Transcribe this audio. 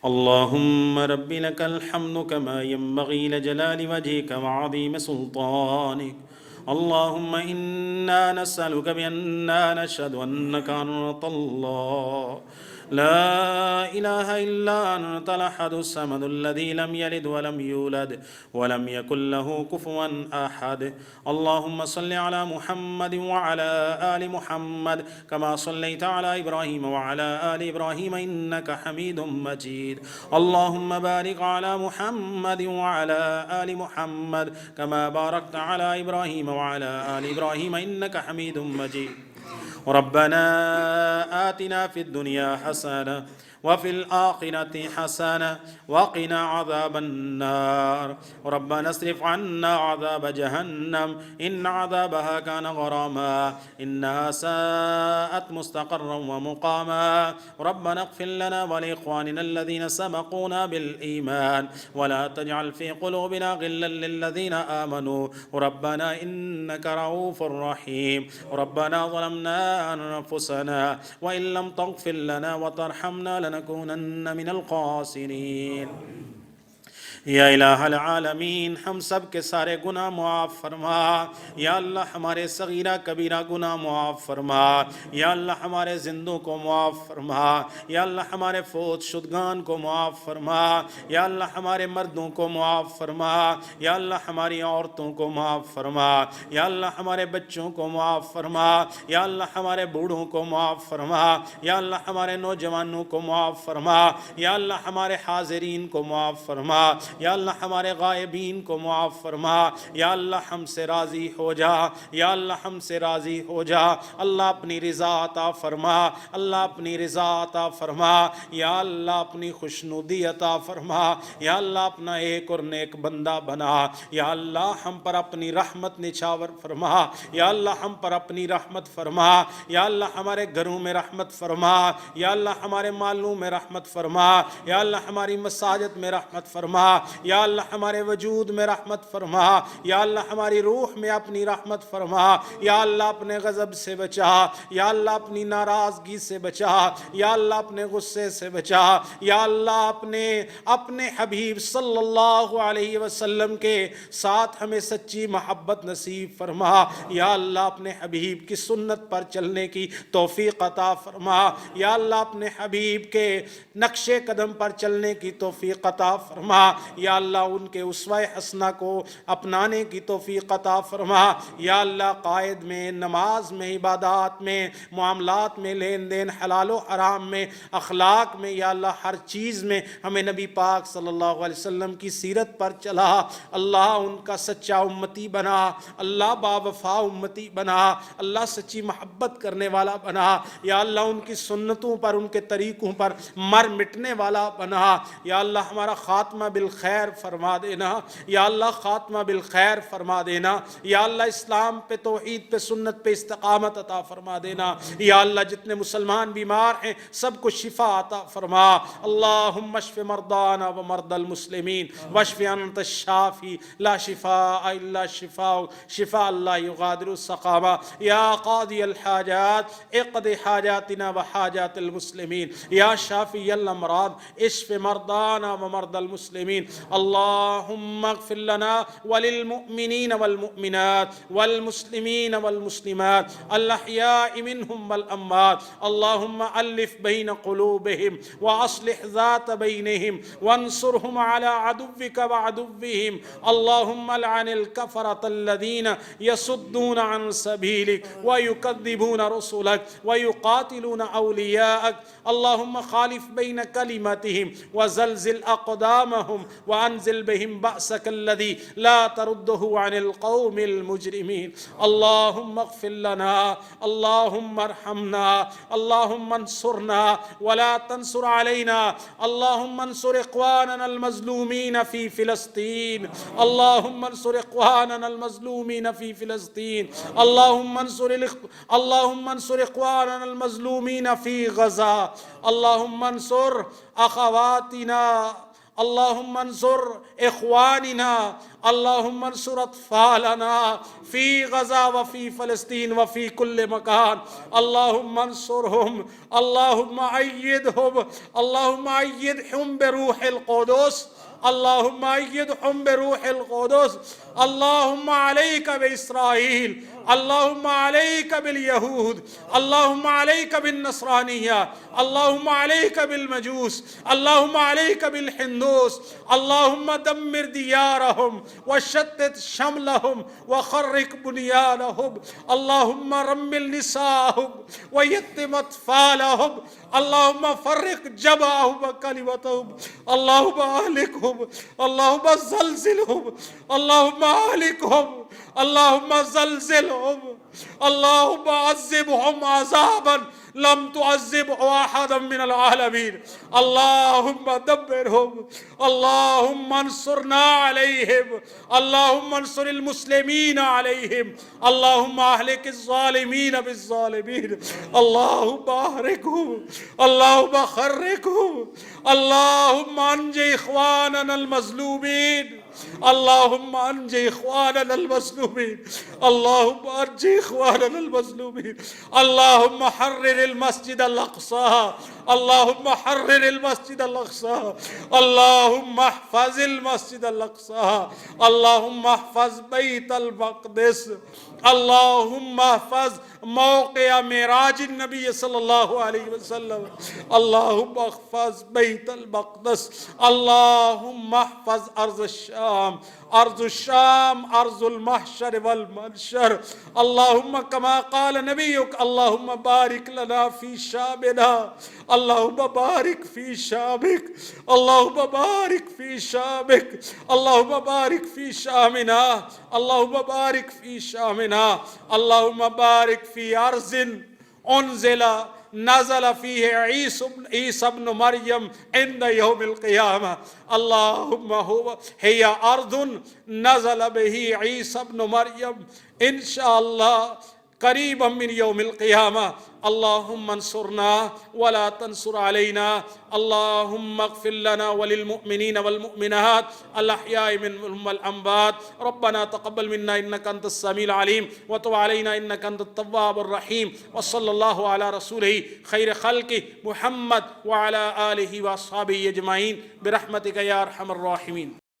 اللهم رب لك الحمد كما ينبغي لجلال وجهك وعظيم سلطانك. اللهم إنا نسألك بأننا نشهد أنك أنت الله لا إله إلا أنت الأحد الصمد الذي لم يلد ولم يولد ولم يكن له كفوا أحد. اللهم صل على محمد وعلى آل محمد كما صليت على إبراهيم وعلى آل إبراهيم إنك حميد مجيد. اللهم بارك على محمد وعلى آل محمد كما باركت على إبراهيم وعلى آل إبراهيم إنك حميد مجيد. ربنا آتنا في الدنيا حسنة وفي الآخرة حسنة وقنا عذاب النار. ربنا اصرف عنا عذاب جهنم إن عذابها كان غراما إنها ساءت مستقرا ومقاما. ربنا اغفر لنا ولإخواننا الذين سبقونا بالإيمان ولا تجعل في قلوبنا غلا للذين آمنوا ربنا إنك رؤوف رحيم. ربنا ظلمنا أنفسنا وإن لم تغفر لنا وترحمنا لنكونن من الخاسرين. یا الہ العالمین ہم سب کے سارے گناہ معاف فرما. یا اللہ ہمارے صغیرہ کبیرہ گناہ معاف فرما. یا اللہ ہمارے زندوں کو معاف فرما. یا اللہ ہمارے فوت شدگان کو معاف فرما. یا اللہ ہمارے مردوں کو معاف فرما. یا اللہ ہماری عورتوں کو معاف فرما. یا اللہ ہمارے بچوں کو معاف فرما. یا اللہ ہمارے بوڑھوں کو معاف فرما. یا اللہ ہمارے نوجوانوں کو معاف فرما. یا اللہ ہمارے حاضرین کو معاف فرما. یا اللہ ہمارے غائبین کو معاف فرما. یا اللہ ہم سے راضی ہو جا. یا اللہ ہم سے راضی ہو جا. اللہ اپنی رضا عطا فرما. اللہ اپنی رضا عطا فرما. یا اللہ اپنی خوشنودی عطا فرما. یا اللہ اپنا ایک اور نیک بندہ بنا. یا اللہ ہم پر اپنی رحمت نچھاور فرما. یا اللہ ہم پر اپنی رحمت فرما. یا اللہ ہمارے گھروں میں رحمت فرما. یا اللہ ہمارے مالوں میں رحمت فرما. یا اللہ ہماری مساجد میں رحمت فرما. یا اللہ ہمارے وجود میں رحمت فرما. یا اللہ ہماری روح میں اپنی رحمت فرما. یا اللہ اپنے غضب سے بچا. یا اللہ اپنی ناراضگی سے بچا. یا اللہ اپنے غصے سے بچا. یا اللہ اپنے حبیب صلی اللہ علیہ وسلم کے ساتھ ہمیں سچی محبت نصیب فرما. یا اللہ اپنے حبیب کی سنت پر چلنے کی توفیق عطا فرما. یا اللہ اپنے حبیب کے نقش قدم پر چلنے کی توفیق عطا فرما. یا اللہ ان کے اسوہ حسنہ کو اپنانے کی توفیق عطا فرما. یا اللہ قائد میں، نماز میں، عبادات میں، معاملات میں، لین دین، حلال و حرام میں، اخلاق میں، یا اللہ ہر چیز میں ہمیں نبی پاک صلی اللہ علیہ وسلم کی سیرت پر چلا. اللہ ان کا سچا امتی بنا. اللہ باوفا امتی بنا. اللہ سچی محبت کرنے والا بنا. یا اللہ ان کی سنتوں پر، ان کے طریقوں پر مر مٹنے والا بنا. یا اللہ ہمارا خاتمہ بالخیر فرما دینا. یا اللہ خاتمہ بالخیر فرما دینا. یا اللہ اسلام پہ، توحید پہ، سنت پہ استقامت عطا فرما دینا. یا اللہ جتنے مسلمان بیمار ہیں سب کو شفا عطا فرما. اللہم اشف مرضانا ومرضى المسلمین واشف انت الشافی لا شفاء الا شفاء شفاء لا یغادر سقاما. یا قاضی الحاجات اقض حاجاتنا وحاجات المسلمین. یا شافی الامراض اشف مرضانا ومرضى المسلمین. اللهم اغفر لنا وللمؤمنين والمؤمنات والمسلمين والمسلمات الأحياء منهم والأموات. اللهم ألف بين قلوبهم وأصلح ذات بينهم وانصرهم على عدوك وعدوهم. اللهم لعن الكفرة الذين يصدون عن سبيلك ويكذبون رسلك ويقاتلون أولياءك. اللهم خالف بين كلمتهم وزلزل أقدامهم وأنزل بهم بأسك الذي لا ترده عن القوم المجرمين. اللهم اغفر لنا. اللهم ارحمنا. اللهم انصرنا ولا تنصر علينا. اللهم انصر إخواننا المظلومين في فلسطين. اللهم انصر إخواننا المظلومين في فلسطين. اللهم انصر إخواننا المظلومين في غزة. اللهم انصر أخواتنا. اللهم انصر إخواننا اللهم انصر أطفالنا في غزة وفي فلسطين وفي كل مكان. اللهم انصرهم، اللهم أيدهم، اللهم أيدهم بروح القدس، اللهم أيدهم بروح القدس. اللهم عليك بإسرائيل، اللهم عليك باليهود، اللهم عليك بالنصرانية، اللهم عليك بالمجوس، اللهم عليك بالهندوس. اللهم دمر ديارهم وشتت شملهم وخرق بنيانهم. اللهم رمل نساءهم ويتم أطفالهم. اللهم فرق جمعهم وكلمتهم. اللهم أهلكهم، اللهم زلزلهم، اللهم أهلكهم، اللهم زلزلهم، اللهم عذبهم عذابا لم تعذبه أحدا من العالمين. اللهم دبرهم، اللهم انصرنا عليهم، اللهم انصر المسلمين عليهم، اللهم أهلك الظالمين بالظالمين. اللهم أهلكهم، اللهم خرقهم، اللهم أنجي إخواننا المظلومين، اللهم أنجي إخواننا المظلومين، اللهم أنجي إخواننا المظلومين. اللهم حرر المسجد الأقصى، اللهم حرر المسجد الأقصى، اللهم احفظ المسجد الأقصى، اللهم احفظ بيت المقدس، اللهم احفظ موقع معراج النبي صلى الله عليه وسلم، اللهم احفظ بيت المقدس، اللهم احفظ أرض الشام، أرض الشام أرض المحشر والمنشر. اللهم كما قال نبيك اللهم بارك لنا في شامنا، اللهم بارك في شامك، اللهم بارك في شامك، اللهم بارك في شامنا، اللهم بارك في شامنا. اللهم بارك في أرض نزل فيه عيسى ابن مريم عند يوم القيامة. اللهم هي أرض نزل به عيسى ابن مريم إن شاء الله قريبا من يوم القيامة. اللهم انصرنا ولا تنصر علينا. اللهم اغفر لنا وللمؤمنين والمؤمنات الأحياء منهم والأموات. ربنا تقبل منا إنك أنت السميع العليم وتب علينا إنك أنت التواب الرحيم. وصلى الله على رسوله خير خلقه محمد وعلى آله وأصحابه أجمعين برحمتك يا أرحم الراحمين.